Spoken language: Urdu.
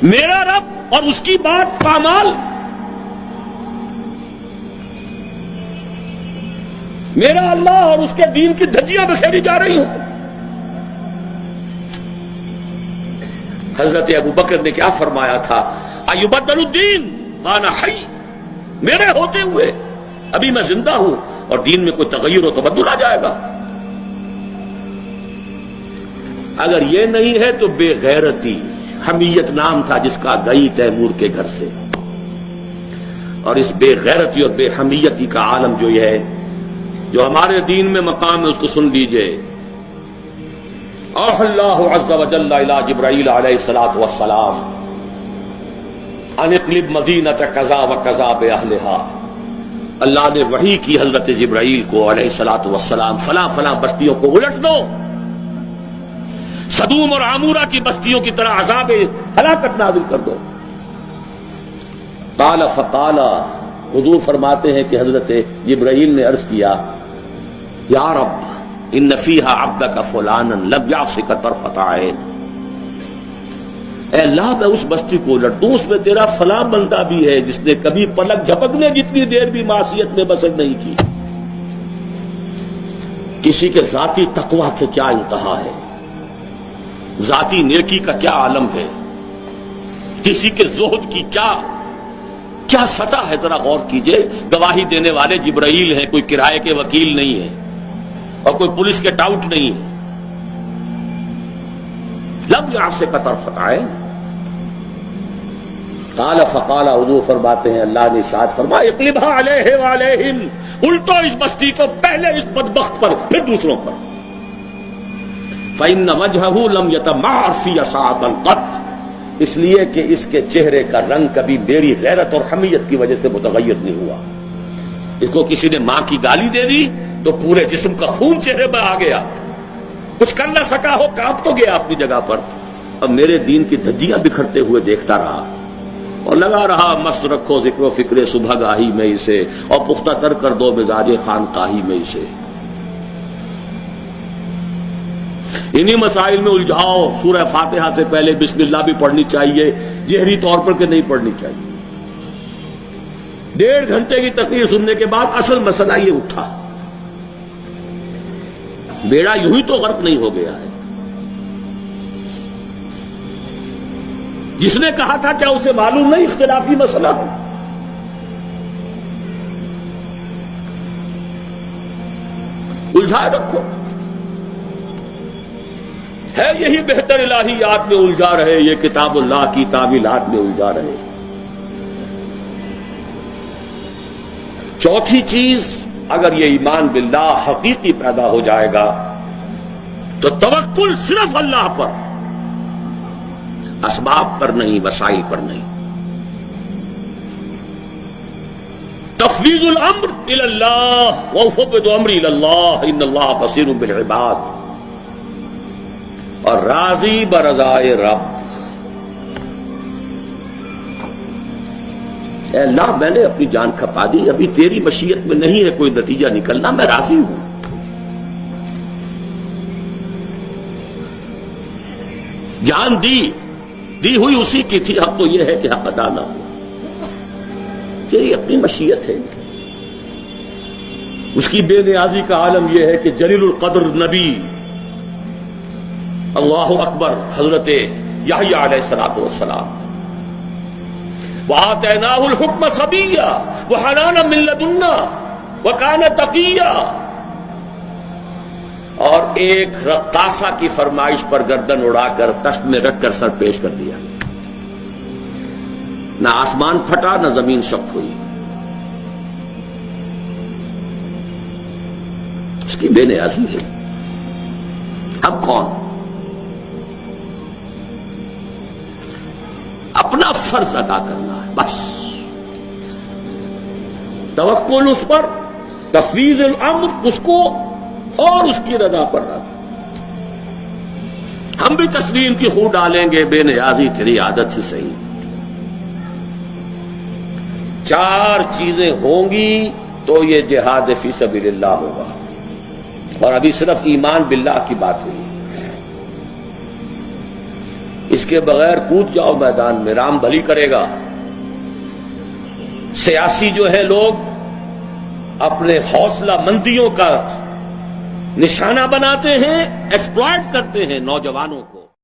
میرا رب اور اس کی بات پامال، میرا اللہ اور اس کے دین کی دھجیاں بکھیری جا رہی ہوں۔ حضرت ابو بکر نے کیا فرمایا تھا؟ ایبدل الدین وانا حی، میرے ہوتے ہوئے ابھی میں زندہ ہوں اور دین میں کوئی تغیر و تبدل آ جائے گا۔ اگر یہ نہیں ہے تو بے غیرتی، حمیت نام تھا جس کا گئی تیمور کے گھر سے، اور اس بے غیرتی اور بے حمیتی کا عالم جو یہ ہے، جو ہمارے دین میں مقام ہے، اس کو سن لیجئے۔ اوحى اللہ عز وجل الى جبرائیل علیہ الصلوۃ والسلام ان اقلب مدینۃ کذا وکذا باہلھا، اللہ نے وحی کی حضرت جبرائیل کو علیہ الصلوۃ والسلام، فلاں فلاں بستیوں کو الٹ دو، سدوم اور عمورہ کی بستیوں کی طرح عذاب ہلاکت نازل کر دو۔ قال فقال، حضور فرماتے ہیں کہ حضرت جبرائیل نے عرض کیا، یا رب ان فیہا عبدک فلانا لم یعصک طرفۃ عین، اے اللہ میں اس بستی کو الٹ دوں، اس میں تیرا فلاں بندہ بھی ہے جس نے کبھی پلک جھپکنے جتنی دیر بھی معصیت میں بسر نہیں کی۔ کسی کے ذاتی تقویٰ کے کیا انتہا ہے، ذاتی نیکی کا کیا عالم ہے، کسی کے زہد کی کیا سطح ہے، ذرا غور کیجئے۔ گواہی دینے والے جبرائیل ہیں، کوئی کرائے کے وکیل نہیں ہے اور کوئی پولیس کے ٹاؤٹ نہیں ہے۔ لم یعصک طرفۃ عین، قال فقال، حضور فرماتے ہیں اللہ نے ارشاد فرمایا، اقلبھا علیہ وعلیہم، الٹو اس بستی کو، پہلے اس بدبخت پر پھر دوسروں پر۔ فإن وجہہ لم یتمعر فی ساعۃ قط، اس لیے کہ اس کے چہرے کا رنگ کبھی میری غیرت اور حمیت کی وجہ سے متغیر نہیں ہوا۔ اس کو کسی نے ماں کی گالی دے دی تو پورے جسم کا خون چہرے میں آ گیا، کچھ کر نہ سکا ہو، کانپ تو گیا اپنی جگہ پر۔ اب میرے دین کی دھجیاں بکھرتے ہوئے دیکھتا رہا اور لگا رہا، مست رکھو ذکر و فکر صبح گاہی میں اسے، اور پختہ تر کر دو مزاج خانقاہی میں اسے۔ انہی مسائل میں الجھاؤ۔ سورہ فاتحہ سے پہلے بسم اللہ بھی پڑھنی چاہیے، جہری طور پر کہ نہیں پڑھنی چاہیے۔ 1.5 گھنٹے کی تقریر سننے کے بعد اصل مسئلہ یہ اٹھا، بیڑا یوں ہی تو غرق نہیں ہو گیا ہے۔ جس نے کہا تھا کیا اسے معلوم نہیں اختلافی مسئلہ ہے؟ الجھائے رکھو، ہے یہی بہتر الہیات میں الجھا رہے، یہ کتاب اللہ کی تعویلات میں الجھا رہے۔ چوتھی چیز، اگر یہ ایمان باللہ حقیقی پیدا ہو جائے گا تو توکل صرف اللہ پر، اسباب پر نہیں، وسائل پر نہیں۔ تفویض الامر الی اللہ، وافوض امری الی اللہ ان اللہ بصیر بالعباد، اور راضی برضائے رب۔ اے اللہ میں نے اپنی جان کھپا دی، ابھی تیری مشیت میں نہیں ہے کوئی نتیجہ نکلنا، میں راضی ہوں۔ جان دی ہوئی اسی کی تھی، اب تو یہ ہے کہ حق ادا نہ ہو، تیری اپنی مشیت ہے۔ اس کی بے نیازی کا عالم یہ ہے کہ جلیل القدر نبی، اللہ اکبر، حضرت یحییٰ علیہ الصلوۃ والسلام، وآتیناہ الحکم صبیا وحنانا من لدنا وکان تقیا، اور ایک رقاصہ کی فرمائش پر گردن اڑا کر تشت میں رکھ کر سر پیش کر دیا، نہ آسمان پھٹا نہ زمین شق ہوئی۔ اس کی بے نیازی ہے۔ اب کون؟ اپنا فرض ادا کرنا ہے بس، توکل اس پر، تفویض الامر اس کو، اور اس کی رضا پر رضا۔ ہم بھی تسلیم کی خو ڈالیں گے، بے نیازی تیری عادت ہی صحیح۔ 4 چیزیں ہوں گی تو یہ جہاد فی سبیل اللہ ہوگا، اور ابھی صرف ایمان باللہ کی بات ہوئی۔ اس کے بغیر کود جاؤ میدان میں، رام بھلی کرے گا۔ سیاسی جو ہے لوگ اپنے حوصلہ مندیوں کا نشانہ بناتے ہیں، ایکسپلائٹ کرتے ہیں نوجوانوں کو۔